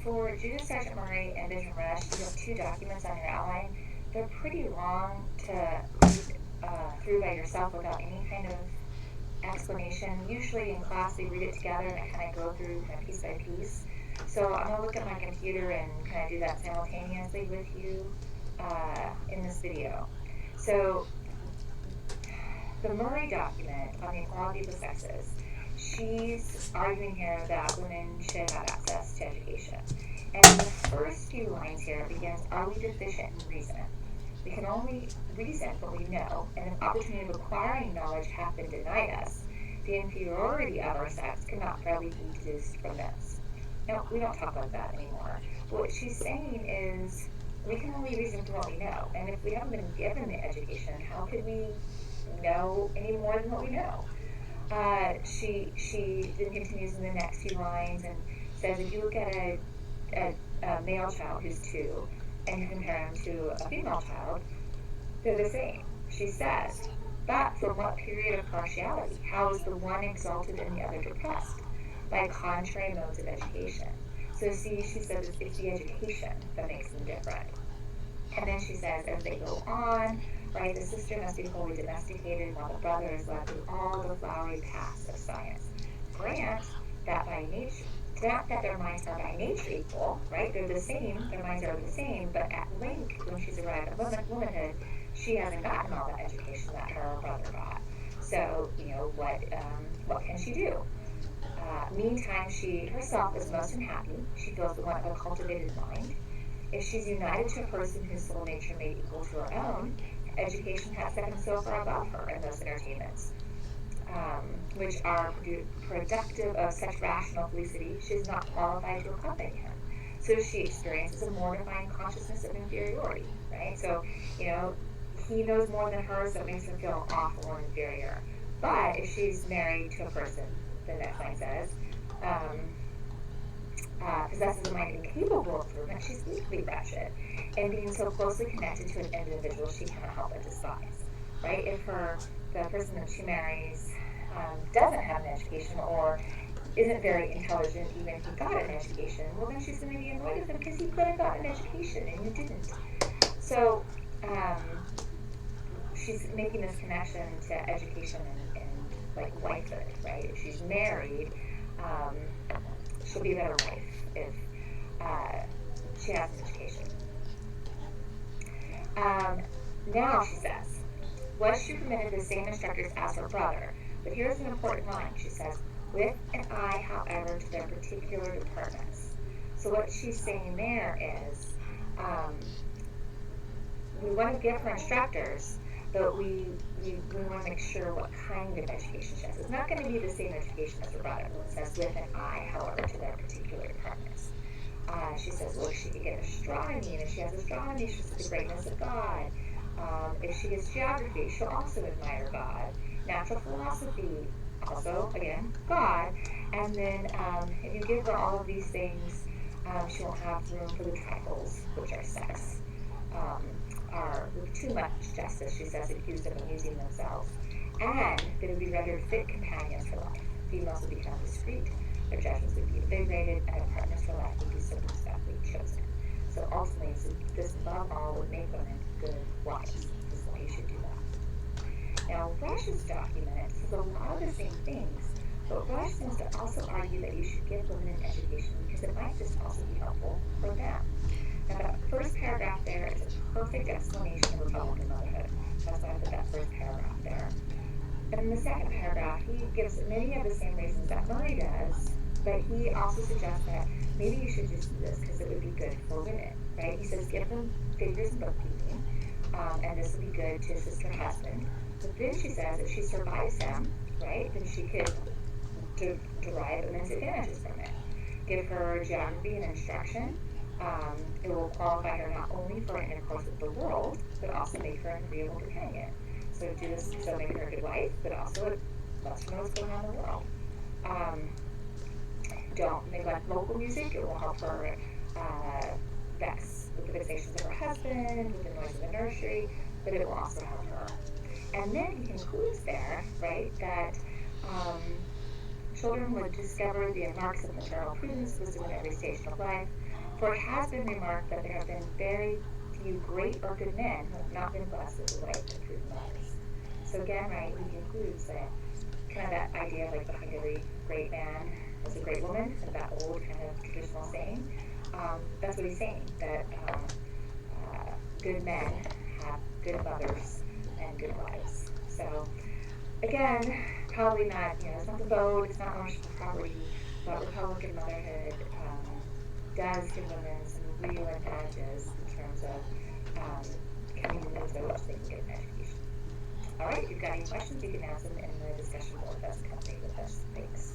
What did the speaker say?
For Judith Sargent Murray and Benjamin Rush, you have two documents on your outline. They're pretty long to read through by yourself without any kind of explanation. Usually in class they read it together and I kind of go through kind of piece by piece. So I'm going to look at my computer and kind of do that simultaneously with you in this video. So the Murray document on the equality of the sexes, she's arguing here that women should have access to education. And in the first few lines here, it begins, are we deficient in reason? We can only reason what we know, and if opportunity of acquiring knowledge have been denied us, the inferiority of our sex cannot fairly be deduced from this. Now, we don't talk like that anymore. What she's saying is, we can only reason from what we know, and if we haven't been given the education, how could we know any more than what we know? She then continues in the next few lines and says, if you look at a male child who's 2 and you compare him to a female child, they're the same. She says, but from what period of partiality? How is the one exalted and the other depressed? By contrary modes of education. So see, she says it's the education that makes them different. And then she says, as they go on, right, the sister must be wholly domesticated, while the brother is led through all the flowery paths of science. Grant that their minds are by nature equal, right? They're the same, their minds are the same, but at length, when she's arrived at womanhood, she hasn't gotten all the education that her brother got. So, what can she do? Meantime, she herself is most unhappy. She feels the want of a cultivated mind. If she's united to a person whose soul nature made equal to her own, education has set him so far above her in those entertainments, which are productive of such rational felicity, she is not qualified to accompany him. So she experiences a mortifying consciousness of inferiority, right? So, he knows more than her, so it makes her feel awful and inferior. But if she's married to a person, the next line says, possesses a mind incapable of improvement, she's equally wretched. And being so closely connected to an individual, she cannot help but despise. Right? If the person that she marries doesn't have an education or isn't very intelligent, even if he got an education, well then she's going to be annoyed with him because he could have gotten an education and you didn't. So she's making this connection to education and like wifehood, right? If she's married, she'll be a better wife if she has an education. Now she says, was she permitted the same instructors as her brother? But here's an important line. She says, with an eye, however, to their particular departments. So what she's saying there is, we want to give her instructors, but we want to make sure what kind of education she has. It's not going to be the same education as her brother. It says with an eye, however, to their particular departments. She says, well, if she could get astronomy, and if she has astronomy, she'll see the greatness of God. If she gets geography, she'll also admire God. Natural philosophy, also, again, God. And then if you give her all of these things, she won't have room for the trifles, which are sex. Are with too much justice, she says, accused of amusing themselves. And they would be rendered fit companions for life. Females would become discreet, their judgments would be invigorated, and their partners for life would be circumspectly chosen. So ultimately, this above all would make women good wives. This is why you should do that. Now, Rush's document says a lot of the same things, but Rush seems to also argue that you should give women an education because it might just also be helpful for them. Now, that first paragraph there is a perfect explanation of Republican motherhood. That's why I put that first paragraph there. And in the second paragraph, he gives many of the same reasons that Murray does, but he also suggests that maybe you should just do this because it would be good for women, right? He says give them figures and bookkeeping, and this would be good to assist her husband. But then she says if she survives him, right, then she could derive immense advantages from it. Give her geography and instruction. It will qualify her not only for intercourse with the world, but also make her an agreeable companion. So make her a good wife, but also lets her know what's going on in the world. Don't neglect local music. It will help her vex with the vexations of her husband, with the noise of the nursery, but it will also help her. And then he concludes there, right, that children would discover the marks of maternal prudence, wisdom in every stage of life, For it has been remarked that there have been very few great or good men who have not been blessed with a wife of prudent mothers. So again, right, he includes that kind of that idea of like behind every great man is a great woman, and that old kind of traditional saying. That's what he's saying, that good men have good mothers and good wives. So again, probably not, it's not the vote, it's not ownership of property, but Republican motherhood does give women some real advantages in terms of coming to those votes so they can get an education. All right, if you've got any questions, you can ask them in the discussion board that's accompanied with this. Thanks.